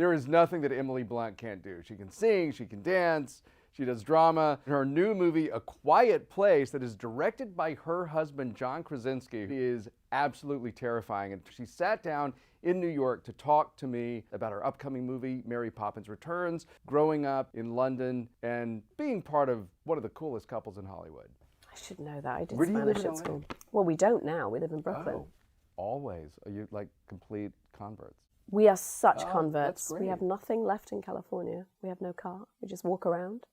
There is nothing that Emily Blunt can't do. She can sing, she can dance, she does drama. Her new movie, A Quiet Place, that is directed by her husband, John Krasinski, is absolutely terrifying. And she sat down in New York to talk to me about her upcoming movie, Mary Poppins Returns, growing up in London, and being part of one of the coolest couples in Hollywood. I should know that. I did Where do you live Spanish in at LA? school. Well, we don't now. We live in Brooklyn. Oh, always. Are you like complete converts? We are such Oh, converts. that's We have great. nothing left in California. We have no car. We just walk around.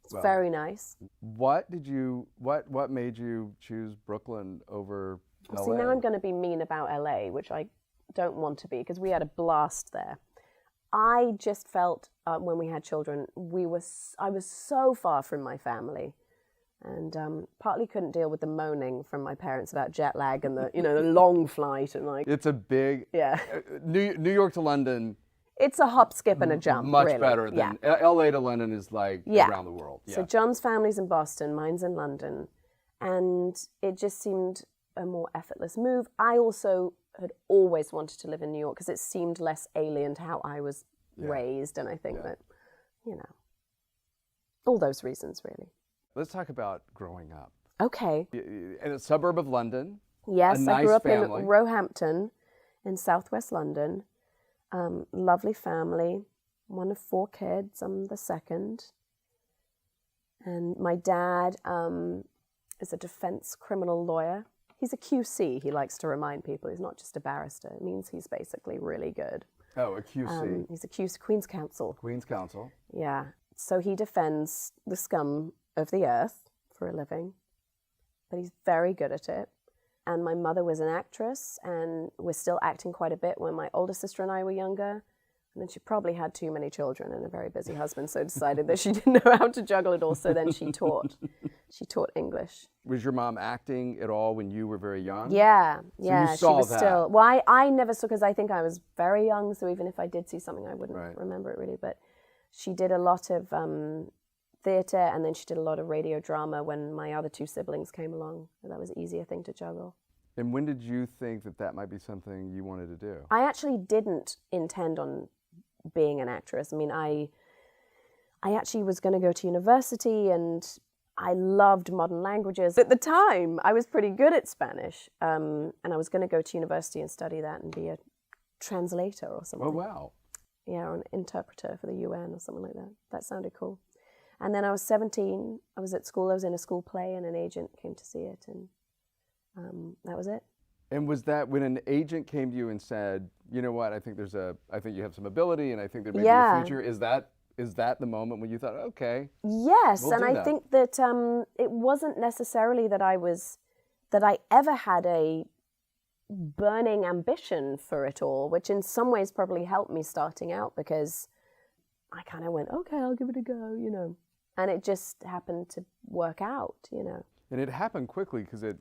It's Well, very nice. What made you choose Brooklyn over LA? See, now I'm going to be mean about LA, which I don't want to be, because we had a blast there. I just felt when we had children, I was so far from my family, and partly couldn't deal with the moaning from my parents about jet lag and the the long flight and like. It's a big New York to London. It's a hop, skip, and a jump. Much really. better than LA to London is like around the world. Yeah. So John's family's in Boston, mine's in London, and it just seemed a more effortless move. I also had always wanted to live in New York because it seemed less alien to how I was raised, and I think that, all those reasons really. Let's talk about growing up. Okay. In a suburb of London. Yes, a nice I grew up family. in Roehampton in southwest London. Lovely family, one of 4 kids. I'm the second. And my dad is a defense criminal lawyer. He's a QC, he likes to remind people. He's not just a barrister. It means he's basically really good. Oh, a QC. He's a QC, Queen's Counsel. Queen's Counsel. Yeah. So he defends the scum of the earth for a living, but he's very good at it. And my mother was an actress and was still acting quite a bit when my older sister and I were younger. And then she probably had too many children and a very busy husband, so decided that she didn't know how to juggle it all. So then she taught English. Was your mom acting at all when you were very young? Yeah, So yeah. you saw she was that. still. Well, I never saw, because I think I was very young. So even if I did see something, I wouldn't Right. remember it really. But she did a lot of theatre, and then she did a lot of radio drama when my other 2 siblings came along. And that was an easier thing to juggle. And when did you think that might be something you wanted to do? I actually didn't intend on being an actress. I mean, I actually was going to go to university, and I loved modern languages. At the time, I was pretty good at Spanish, and I was going to go to university and study that and be a translator or something. Oh, wow. Yeah, or an interpreter for the UN or something like that. That sounded cool. And then I was 17. I was at school. I was in a school play, and an agent came to see it, and that was it. And was that when an agent came to you and said, you know what, I think you have some ability, and I think there may be a future. Is that the moment when you thought, okay? Yes, we'll and do I that. think that it wasn't necessarily that I ever had a burning ambition for it all, which in some ways probably helped me starting out, because I kind of went, okay, I'll give it a go, and it just happened to work out, And it happened quickly, because at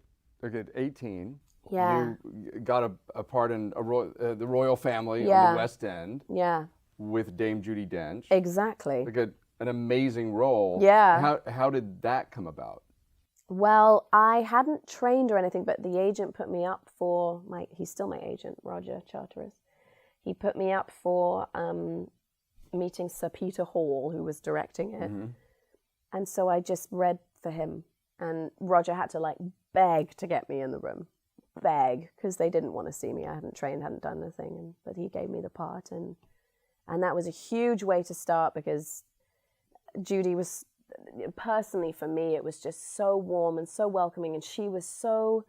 18, Yeah. you got a part in the royal family on Yeah. the West End Yeah, with Dame Judi Dench. exactly. Like an amazing role. Yeah. How did that come about? Well, I hadn't trained or anything, but the agent put me up for he's still my agent, Roger Charteris. He put me up for meeting Sir Peter Hall, who was directing it. Mm-hmm. And so I just read for him, and Roger had to beg to get me in the room. Beg, because they didn't want to see me. I hadn't trained, hadn't done anything, but he gave me the part, and that was a huge way to start, because Judy was, personally for me, it was just so warm and so welcoming, and she was so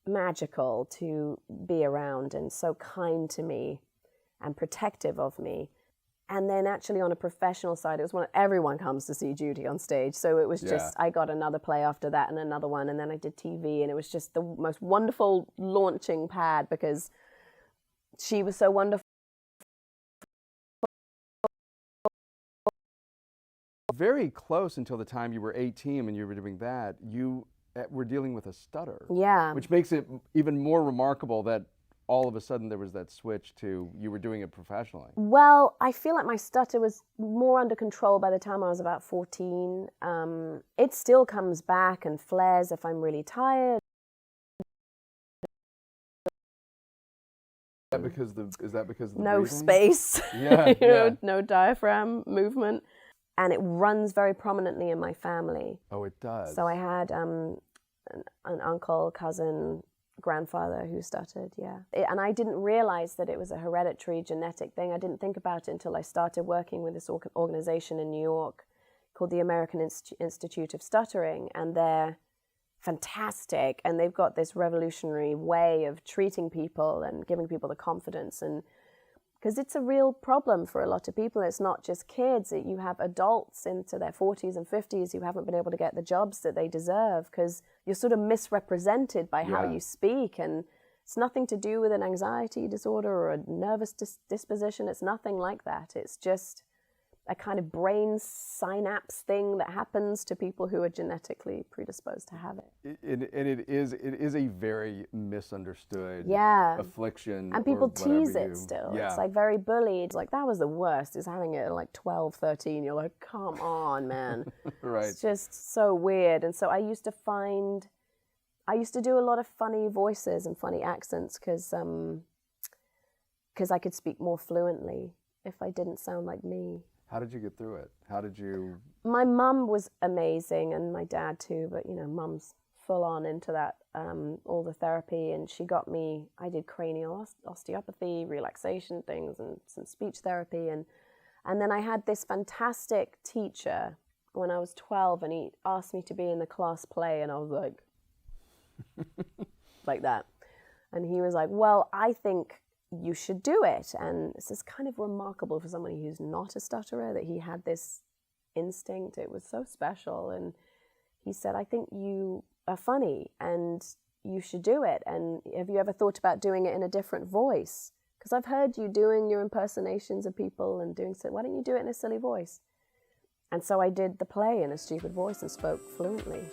magical to be around and so kind to me and protective of me. And then actually on a professional side, it was everyone comes to see Judy on stage. So it was just, I got another play after that and another one, and then I did TV, and it was just the most wonderful launching pad, because she was so wonderful. Very close until the time you were 18 when you were doing that, you were dealing with a stutter. Yeah. Which makes it even more remarkable that all of a sudden there was that switch to you were doing it professionally. Well, I feel like my stutter was more under control by the time I was about 14. It still comes back and flares if I'm really tired. Is that because of the No breathing? space, Yeah, no diaphragm movement. And it runs very prominently in my family. Oh, it does. So I had an uncle, cousin, grandfather who stuttered, yeah. And I didn't realize that it was a hereditary genetic thing. I didn't think about it until I started working with this organization in New York called the American Institute of Stuttering, and they're fantastic, and they've got this revolutionary way of treating people and giving people the confidence, and because it's a real problem for a lot of people. It's not just kids. You have adults into their 40s and 50s who haven't been able to get the jobs that they deserve because you're sort of misrepresented by how you speak, and it's nothing to do with an anxiety disorder or a nervous disposition. It's nothing like that. It's just a kind of brain synapse thing that happens to people who are genetically predisposed to have it. And it is a very misunderstood affliction. And people tease you, it still. Yeah. It's like very bullied. It's like, that was the worst, is having it at like 12, 13. You're like, come on, man. Right. It's just so weird. And so I used to do a lot of funny voices and funny accents because I could speak more fluently if I didn't sound like me. How did you get through it? How did you? My mum was amazing, and my dad too, but mum's full on into that, all the therapy, and she got me, I did cranial osteopathy, relaxation things, and some speech therapy, and then I had this fantastic teacher when I was 12, and he asked me to be in the class play, and I was like, like that. And he was like, well, I think you should do it. And this is kind of remarkable for somebody who's not a stutterer, that he had this instinct. It was so special. And he said, I think you are funny and you should do it. And have you ever thought about doing it in a different voice? Because I've heard you doing your impersonations of people and doing so. Why don't you do it in a silly voice? And so I did the play in a stupid voice and spoke fluently.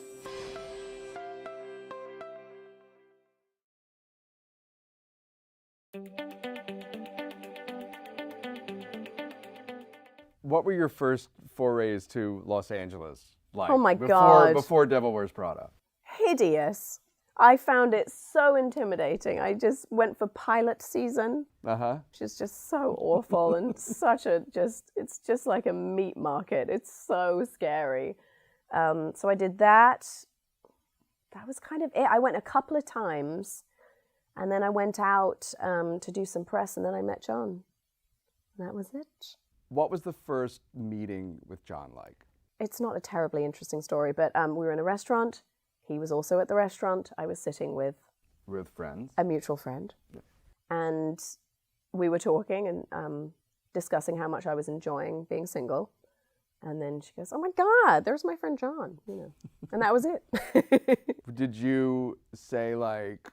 What were your first forays to Los Angeles like? Oh my God. Before Devil Wears Prada. Hideous. I found it so intimidating. I just went for pilot season, which is just so awful and it's just like a meat market. It's so scary. So I did that. That was kind of it. I went a couple of times, and then I went out to do some press, and then I met John. And that was it. What was the first meeting with John like? It's not a terribly interesting story, but we were in a restaurant. He was also at the restaurant. I was sitting with friends, a mutual friend, and we were talking and discussing how much I was enjoying being single. And then she goes, "Oh my God, there's my friend John," and that was it. Did you say like,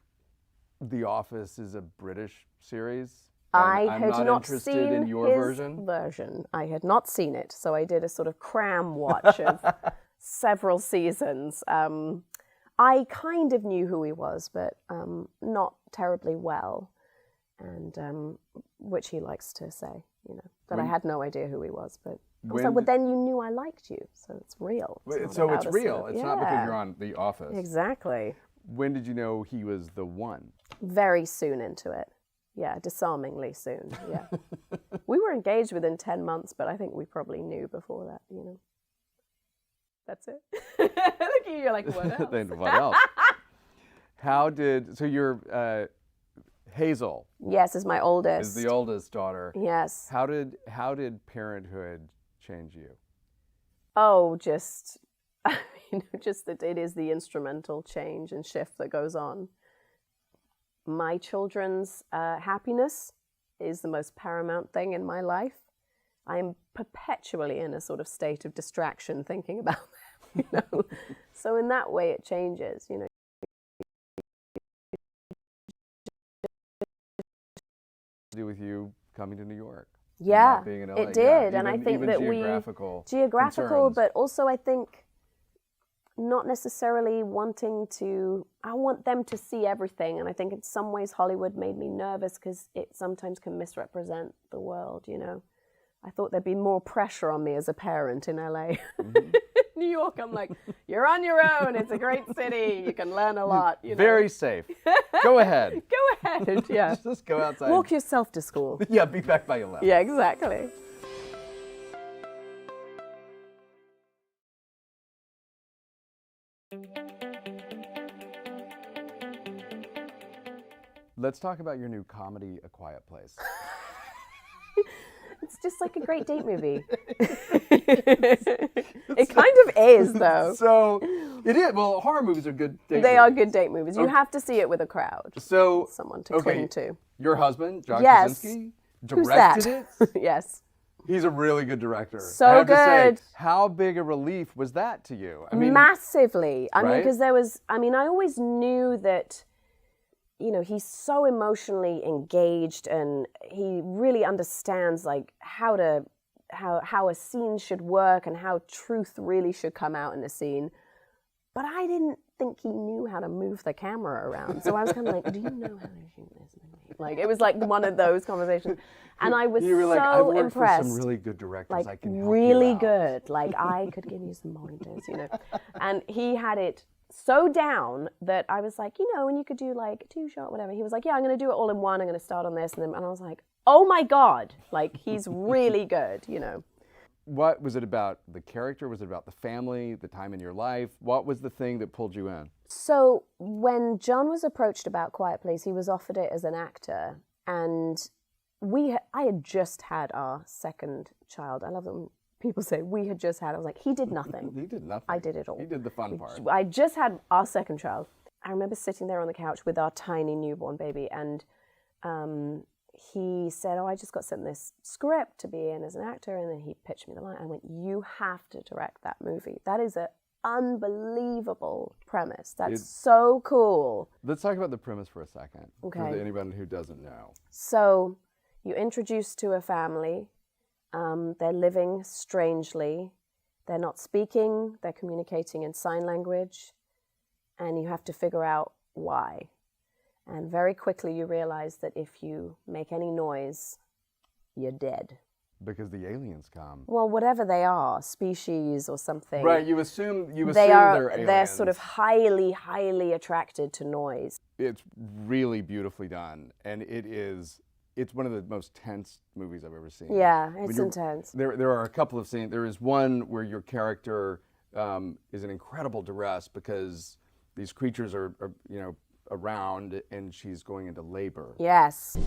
The Office is a British series? I I'm had not interested seen in your his version. I had not seen it, so I did a sort of cram watch of several seasons. I kind of knew who he was, but not terribly well, and which he likes to say, that I had no idea who he was. But I was like, well, then you knew I liked you, so it's real. It's real. It's not because you're on The Office. Exactly. When did you know he was the one? Very soon into it. Yeah, disarmingly soon, yeah. We were engaged within 10 months, but I think we probably knew before that, That's it. Look at you, you're like, what else? Then what else? So you're Hazel. Yes, is my oldest. Is the oldest daughter. Yes. How did parenthood change you? Oh, just that it is the instrumental change and shift that goes on. My children's happiness is the most paramount thing in my life. I'm perpetually in a sort of state of distraction thinking about them, So in that way it changes, To do with you coming to New York. Yeah, not being in LA. it did. Yeah, and I think that geographical geographical, concerns. but also I think not necessarily I want them to see everything. And I think in some ways Hollywood made me nervous because it sometimes can misrepresent the world, I thought there'd be more pressure on me as a parent in LA. Mm-hmm. New York, I'm like, you're on your own. It's a great city. You can learn a lot. You know? Very safe. Go ahead. Go ahead. Yeah. Just go outside. Walk yourself to school. Yeah, be back by 11. Yeah, exactly. Let's talk about your new comedy, A Quiet Place. It's just like a great date movie. It kind of is, though. So, it is. Well, horror movies are good date They movies. are good date movies. You have to see it with a crowd. So, Someone to cling to. Your husband, John Yes. Krasinski, Who's directed that? it. Yes. He's a really good director. So I have to good. say, how big a relief was that to you? I mean, Massively. I mean, right? because I always knew that, you know, he's so emotionally engaged and he really understands like how a scene should work and how truth really should come out in a scene. But I didn't think he knew how to move the camera around. So I was kind of like, do you know how to shoot this movie? Like, it was like one of those conversations. And I was you were like, I've so worked impressed. for some really good directors. Like, I can help really you out. good. Like, I could give you some pointers, you know. And he had it so down that I was like, you know, and you could do like a 2-shot, whatever. He was like, yeah, I'm going to do it all in one. I'm going to start on this. And I was like, oh my God. Like, he's really good, you know. What was it about the character? Was it about the family, the time in your life? What was the thing that pulled you in? So when John was approached about Quiet Place, he was offered it as an actor. And I had just had our second child. I love it when people say, we had just had. I was like, he did nothing. He did nothing. I did it all. He did the fun part. I just had our second child. I remember sitting there on the couch with our tiny newborn baby, and he said, oh, I just got sent this script to be in as an actor, and then he pitched me the line. I went, you have to direct that movie. That is an unbelievable premise. That's so cool. Let's talk about the premise for a second. Okay. For anyone who doesn't know. So you're introduced to a family. They're living strangely. They're not speaking. They're communicating in sign language. And you have to figure out why. And very quickly you realize that if you make any noise, you're dead. Because the aliens come. Well, whatever they are, species or something. Right, you assume they're aliens. They're sort of highly, highly attracted to noise. It's really beautifully done, and it's one of the most tense movies I've ever seen. Yeah, it's intense. There are a couple of scenes. There is one where your character is in incredible duress because these creatures are around, and she's going into labor. Yes.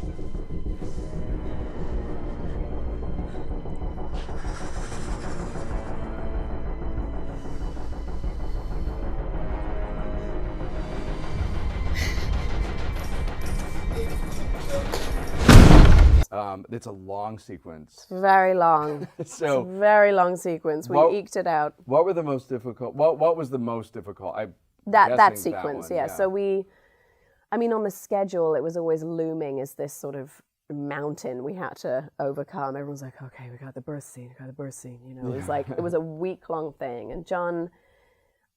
It's a long sequence. Very long. So it's a very long sequence. We eked it out. What were the most difficult? What was the most difficult? That sequence, one, yeah. So on the schedule, it was always looming as this sort of mountain we had to overcome. Everyone's like, okay, we got the birth scene, you know. It was like, it was a week-long thing. And John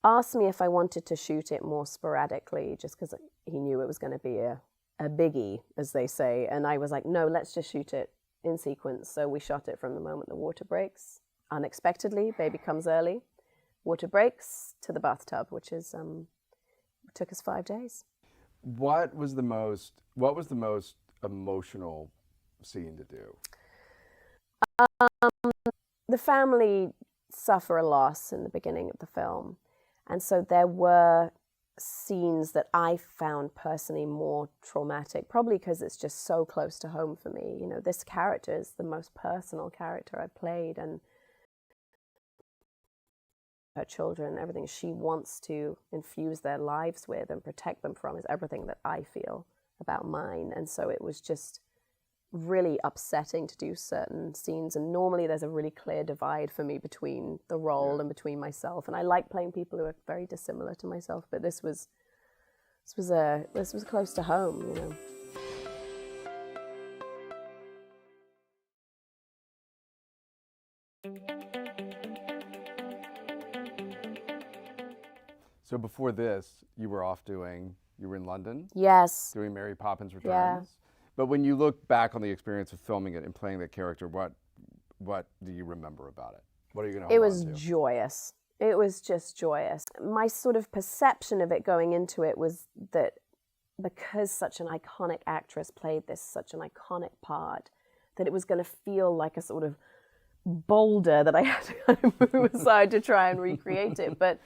asked me if I wanted to shoot it more sporadically, just because he knew it was going to be a biggie, as they say. And I was like, no, let's just shoot it in sequence. So we shot it from the moment the water breaks. Unexpectedly, baby comes early. Water breaks to the bathtub, which is took us 5 days. What was the most emotional scene to do? The family suffer a loss in the beginning of the film. And so there were scenes that I found personally more traumatic, probably because it's just so close to home for me. You know, this character is the most personal character I played, and her children, everything she wants to infuse their lives with and protect them from is everything that I feel about mine. And so it was just really upsetting to do certain scenes, and normally there's a really clear divide for me between the role and between myself, and I like playing people who are very dissimilar to myself, but this was close to home, you know. So before this, you were in London? Yes. Doing Mary Poppins Returns? Yeah. But when you look back on the experience of filming it and playing that character, what do you remember about it? What are you going to hold on to? Joyous. It was just joyous. My sort of perception of it going into it was that because such an iconic actress played such an iconic part, that it was going to feel like a sort of boulder that I had to kind of move aside to try and recreate it. But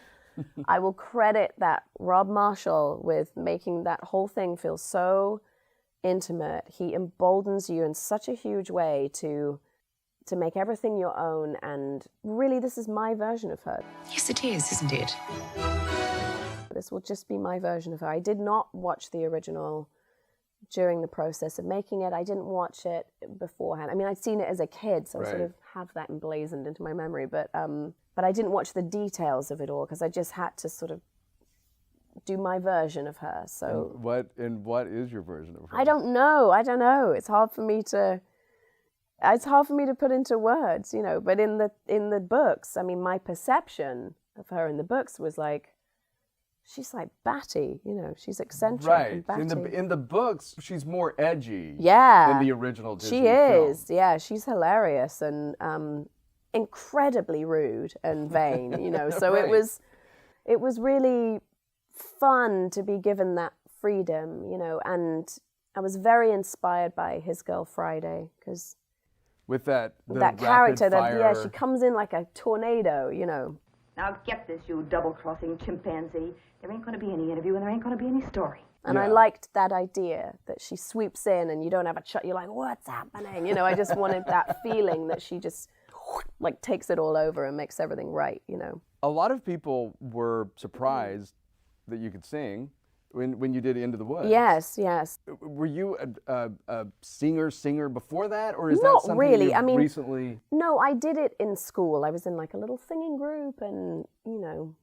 I will credit that Rob Marshall with making that whole thing feel so intimate. He emboldens you in such a huge way to make everything your own, and really this is my version of her. Yes, it is, isn't it? This will just be my version of her. I did not watch the original during the process of making it. I didn't watch it beforehand. I mean, I'd seen it as a kid, so I sort of have that emblazoned into my memory, but I didn't watch the details of it all because I just had to sort of do my version of her. So what is your version of her? I don't know. It's hard for me to put into words, you know, but in the books, I mean, my perception of her in the books was like, she's like batty, you know, she's eccentric and batty. In the books, she's more edgy than the original Disney She is, yeah, she's hilarious and incredibly rude and vain, you know, so it was really fun to be given that freedom, you know, and I was very inspired by His Girl Friday, because with that character that she comes in like a tornado, you know. Now get this, you double-crossing chimpanzee. There ain't going to be any interview and there ain't going to be any story. And I liked that idea that she sweeps in and you don't have a shot. You're like, what's happening? You know, I just wanted that feeling that she just like takes it all over and makes everything right, you know. A lot of people were surprised that you could sing when you did Into the Woods. Yes. Were you a singer before that, or is Not that something really. you've I mean, recently? No, I did it in school. I was in like a little singing group, and you know,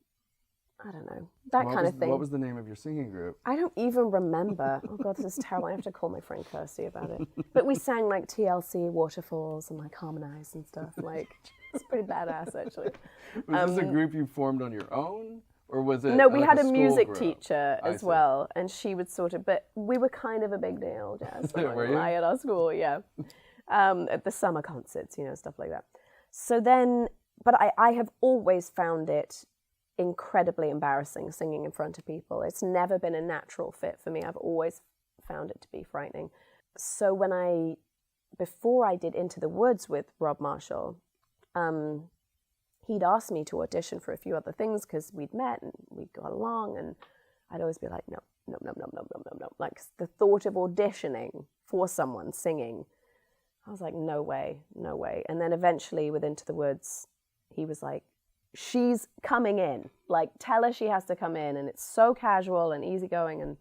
I don't know, kind of thing. What was the name of your singing group? I don't even remember. Oh God, this is terrible. I have to call my friend Kirsty about it. But we sang like TLC, Waterfalls, and like harmonized and stuff. Like it's pretty badass actually. Was this a group you formed on your own? Or was it? No, we like had a school music group? teacher as well, and she would sort of. But we were kind of a big deal, Jess. Were you? At our school, yeah. At the summer concerts, you know, stuff like that. So then, but I have always found it incredibly embarrassing singing in front of people. It's never been a natural fit for me. I've always found it to be frightening. So before I did Into the Woods with Rob Marshall, he'd asked me to audition for a few other things because we'd met and we'd got along, and I'd always be like, no. Like the thought of auditioning for someone singing, I was like, no way. And then eventually with Into the Woods, he was like, she's coming in. Like, tell her she has to come in, and it's so casual and easygoing. And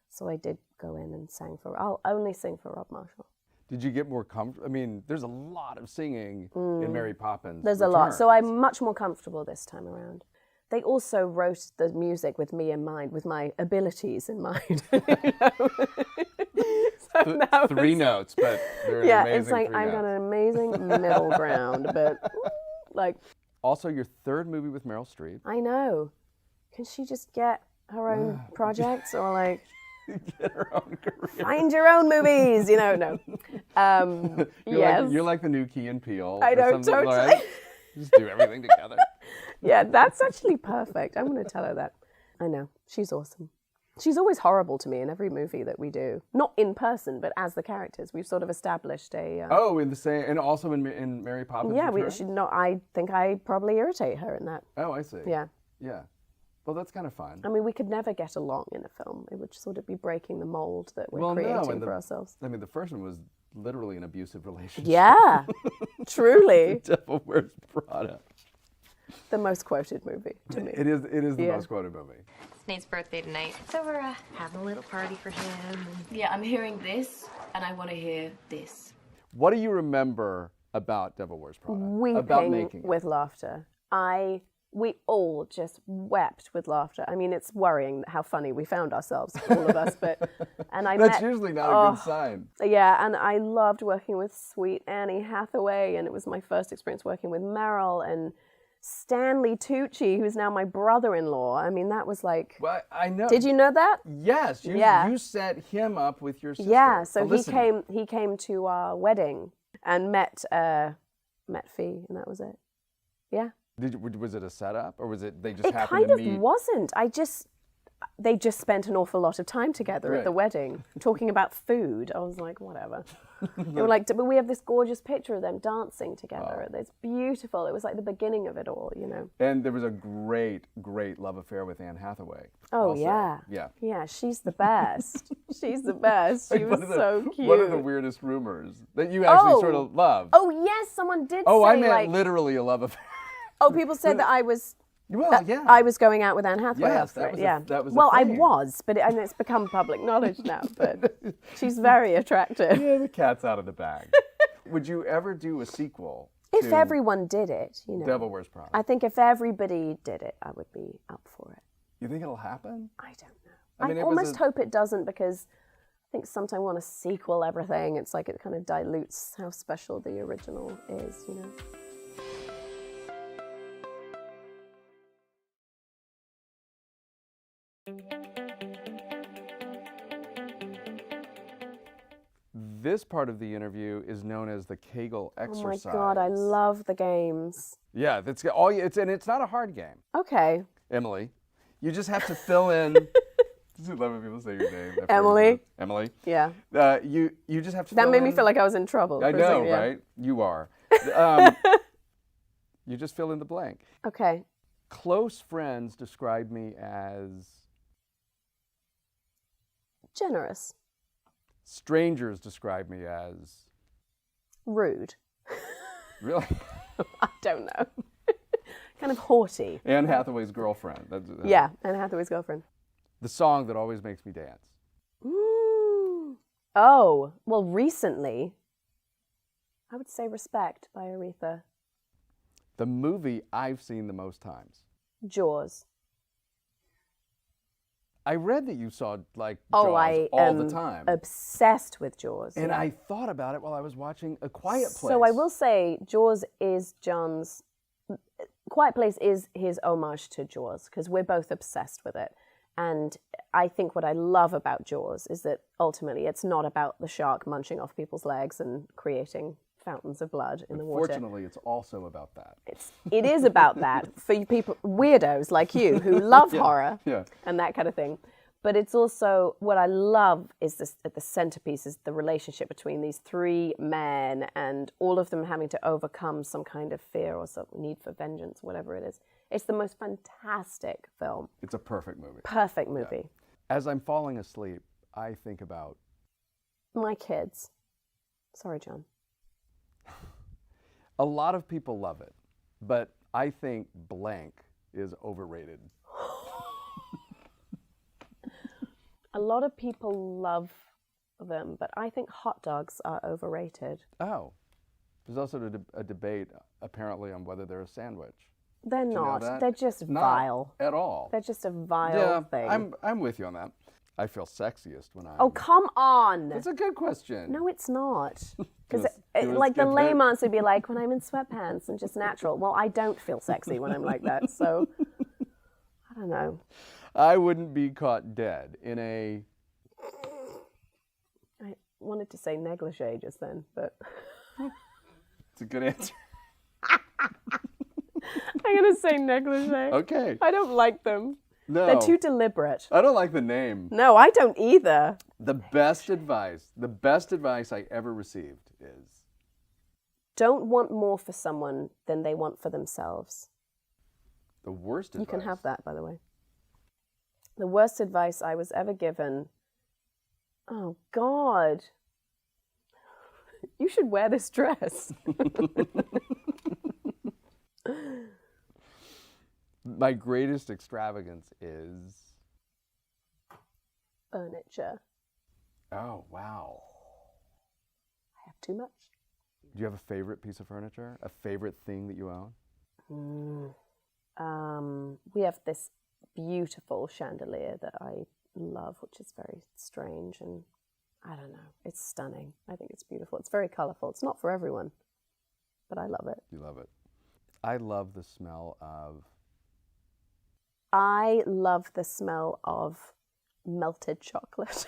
so I did go in and I'll only sing for Rob Marshall. Did you get more comfortable? I mean, there's a lot of singing in Mary Poppins. There's a lot. So I'm much more comfortable this time around. They also wrote the music with me in mind, with my abilities in mind. Three notes, but they're an amazing it's like I've got an amazing middle ground, but like. Also, your third movie with Meryl Streep. I know. Can she just get her own projects, or like Get her own career. find your own movies? You know, no. You're like the new Key and Peele. I know, totally. Right? Just do everything together. Yeah, that's actually perfect. I'm going to tell her that. I know. She's awesome. She's always horrible to me in every movie that we do. Not in person, but as the characters. We've sort of established a... in the same... And also in Mary Poppins Yeah, Returns? I think I probably irritate her in that. Oh, I see. Yeah. Yeah. Well, that's kind of fun. I mean, we could never get along in a film. It would sort of be breaking the mold that we're creating for ourselves. I mean, the first one was literally an abusive relationship. Yeah, truly. The Devil Wears Prada. The most quoted movie to me. It is the most quoted movie. It's Nate's birthday tonight, so we're having a little party for him. Yeah, I'm hearing this, and I want to hear this. What do you remember about Devil Wears Prada? Weeping about making it? with laughter. We all just wept with laughter. I mean, it's worrying how funny we found ourselves, all of us. But That's usually not a good sign. Yeah, and I loved working with sweet Annie Hathaway, and it was my first experience working with Meryl and Stanley Tucci, who's now my brother-in-law. I mean, that was like... Well, I know. Did you know that? Yes. You set him up with your sister. Yeah, so Felicity. he came to our wedding and met Fee, and that was it. Yeah. Was it a setup, or was it they just It happened kind to of meet? wasn't. They just spent an awful lot of time together at the Right. wedding, talking about food. I was like, whatever. They were like, but we have this gorgeous picture of them dancing together. It's beautiful. It was like the beginning of it all, you know. And there was a great, great love affair with Anne Hathaway. Oh, also. yeah. Yeah. Yeah, she's the best. She's the best. She was so cute. One of the weirdest rumors that you actually sort of love. Oh, yes, someone did Oh, say, I meant like... literally a love affair. Oh, people said that I was... Well, yeah. I was going out with Anne Hathaway Yes, after that it, was yeah. that was a well, I thing. was, but and it's become public knowledge now. But she's very attractive. Yeah, the cat's out of the bag. Would you ever do a sequel If to everyone did it, you know. Devil Wears Prada? I think if everybody did it, I would be up for it. You think it'll happen? I don't know. I mean, I it was almost hope it doesn't, because I think sometimes when a sequel everything, it's like it kind of dilutes how special the original is, you know. This part of the interview is known as the Cagle Oh exercise. my God, I love the games. Yeah, that's all. And it's not a hard game, Okay. Emily. You just have to fill in. I love when people say your name. after Emily. everything. Emily. Yeah. You just have to. That fill made me in- feel like I was in trouble. I for a know, second, yeah. right? You are. You just fill in the blank. Okay. Close friends describe me as Generous. strangers describe me as Rude. really. I don't know. Kind of haughty. Anne Hathaway's girlfriend. That's, Yeah, Anne Hathaway's girlfriend. The song that always makes me dance. Mm. Oh, well, recently, I would say Respect by Aretha. The movie I've seen the most times. Jaws. I read that you saw like Oh, Jaws I all am the time. obsessed with Jaws. And yeah. I thought about it while I was watching A Quiet Place. So I will say Jaws is John's... Quiet Place is his homage to Jaws, because we're both obsessed with it. And I think what I love about Jaws is that ultimately it's not about the shark munching off people's legs and creating fountains of blood in the water. Fortunately, it's also about that. It is about that for you people, weirdos like you who love horror Yeah. and that kind of thing. But it's also, what I love is this, at the centerpiece is the relationship between these three men, and all of them having to overcome some kind of fear or some need for vengeance, whatever it is. It's the most fantastic film. It's a perfect movie. Perfect movie. As I'm falling asleep, I think about My kids. Sorry, John. a lot of people love it, but I think blank is overrated. A lot of people love them, but I think hot dogs are overrated. Oh. There's also a debate apparently on whether they're a sandwich. They're Do you know not. that? They're just Not vile. at all. They're just a vile Yeah, thing. I'm with you on that. I feel sexiest when I. Oh, come on. That's a good question. No, it's not. Because Give us- like the give lame that- answer would be like, when I'm in sweatpants and just natural. Well, I don't feel sexy when I'm like that. So, I don't know. I wouldn't be caught dead in a. I wanted to say negligee just then, but It's a good answer. I'm going to say negligee. Okay. I don't like them. No. They're too deliberate. I don't like the name. No, I don't either. The best advice I ever received is Don't want more for someone than they want for themselves. the worst advice. You can have that, by the way. The worst advice I was ever given. Oh, God. You should wear this dress. My greatest extravagance is. Furniture. Oh, wow. I have too much. Do you have a favorite piece of furniture? A favorite thing that you own? We have this beautiful chandelier that I love, which is very strange, and I don't know. It's stunning. I think it's beautiful. It's very colorful. It's not for everyone, but I love it. You love it. I love the smell of. I love the smell of melted chocolate.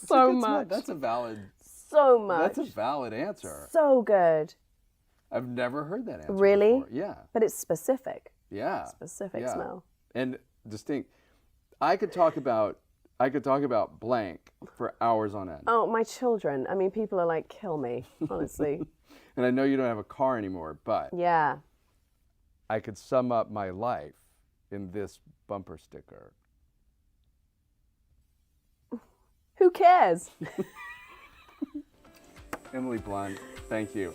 So much. That's a valid. So much. That's a valid answer. So good. I've never heard that answer Really? before. Yeah. But it's specific. Yeah. Specific yeah. smell. And distinct. I could talk about blank for hours on end. Oh, my children. I mean, people are like, kill me, honestly. And I know you don't have a car anymore, but Yeah. I could sum up my life in this bumper sticker. Who cares? Emily Blunt, thank you.